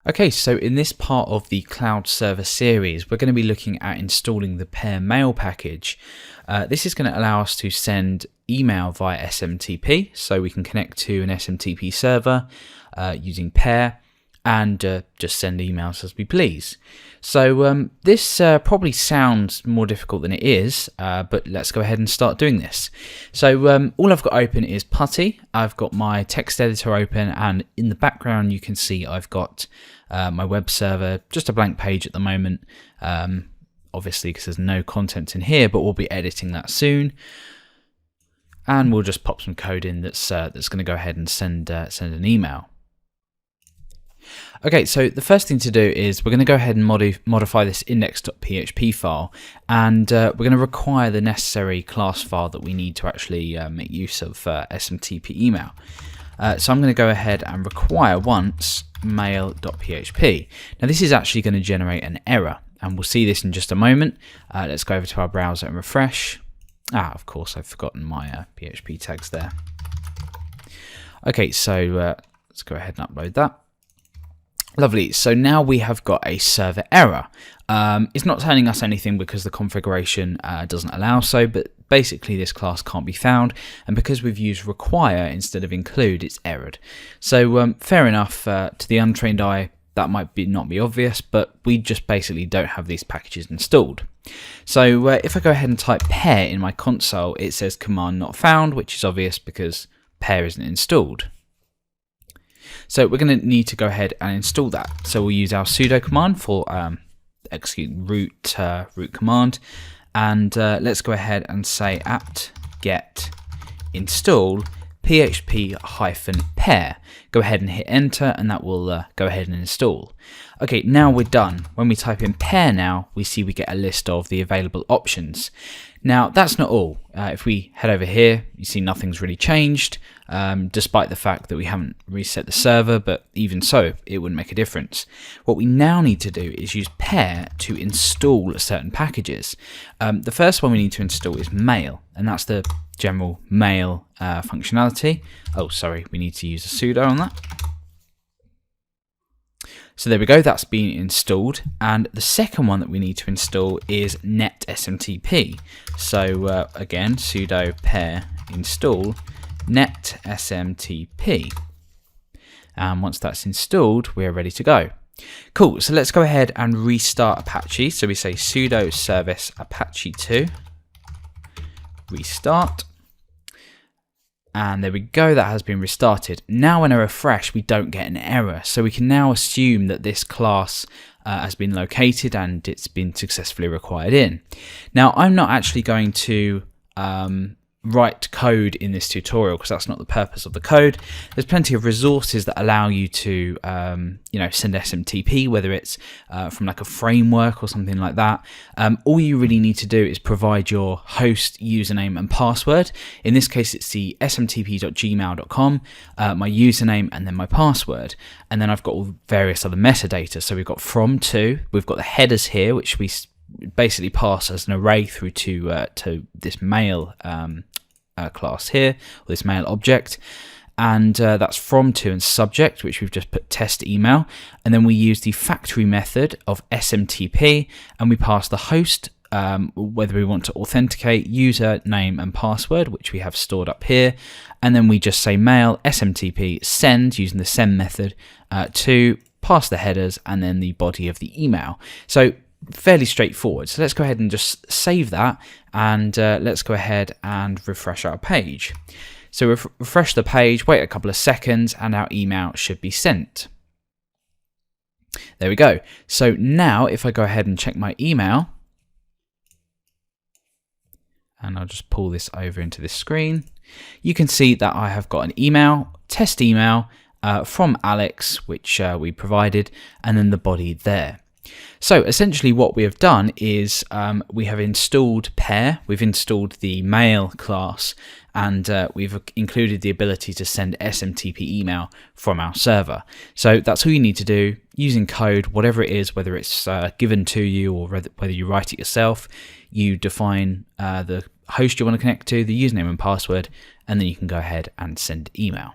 Okay, so in this part of the cloud server series, we're going to be looking at installing the Pair mail package. This is going to allow us to send email via SMTP, so we can connect to an SMTP server using Pair and just send emails as we please. So this probably sounds more difficult than it is, but let's go ahead and start doing this. So all I've got open is Putty. I've got my text editor open, and in the background you can see I've got my web server, just a blank page at the moment, obviously because there's no content in here, but we'll be editing that soon. And we'll just pop some code in that's going to go ahead and send an email. Okay, so the first thing to do is we're going to go ahead and modify this index.php file, and we're going to require the necessary class file that we need to actually make use of SMTP email. So I'm going to go ahead and require once mail.php. Now this is actually going to generate an error, and we'll see this in just a moment. Let's go over to our browser and refresh. Of course, I've forgotten my PHP tags there. Okay, so let's go ahead and upload that. Lovely, so now we have got a server error. It's not telling us anything because the configuration doesn't allow so, but basically this class can't be found, and because we've used require instead of include, it's errored. So fair enough, to the untrained eye that might not be obvious, but we just basically don't have these packages installed. So if I go ahead and type pair in my console, it says command not found, which is obvious because pair isn't installed. So we're going to need to go ahead and install that. So we'll use our sudo command for execute root command, and let's go ahead and say apt get install php-pair. Go ahead and hit enter, and that will go ahead and install. Okay, now we're done. When we type in pair now, we see we get a list of the available options. Now that's not all. If we head over here, you see nothing's really changed, despite the fact that we haven't reset the server, but even so, it wouldn't make a difference. What we now need to do is use pair to install certain packages. The first one we need to install is mail, and that's the general mail functionality. Oh, sorry, we need to use a sudo on that. So there we go, that's been installed. And the second one that we need to install is net SMTP. So again, sudo pair install net SMTP. And once that's installed, we're ready to go. Cool, so let's go ahead and restart Apache. So we say sudo service apache2 restart. And there we go, that has been restarted. Now when I refresh, we don't get an error. So we can now assume that this class has been located and it's been successfully required in. Now I'm not actually going to write code in this tutorial because that's not the purpose of the code. There's plenty of resources that allow you to send SMTP, whether it's from like a framework or something like that. All you really need to do is provide your host username and password. In this case it's the smtp.gmail.com, my username and then my password, and then I've got all various other metadata. So we've got from to, we've got the headers here which we basically pass as an array through to this mail class here, or this mail object, and that's from to and subject, which we've just put test email, and then we use the factory method of SMTP, and we pass the host whether we want to authenticate, user name and password, which we have stored up here, and then we just say mail SMTP send using the send method to pass the headers and then the body of the email. So fairly straightforward. So let's go ahead and just save that, and let's go ahead and refresh our page. So refresh the page, wait a couple of seconds, and our email should be sent. There we go. So now if I go ahead and check my email, and I'll just pull this over into this screen, you can see that I have got an email, test email from Alex, which we provided, and then the body there. So essentially what we have done is we have installed pair, we've installed the mail class, and we've included the ability to send SMTP email from our server. So that's all you need to do using code, whatever it is, whether it's given to you or whether you write it yourself. You define the host you want to connect to, the username and password, and then you can go ahead and send email.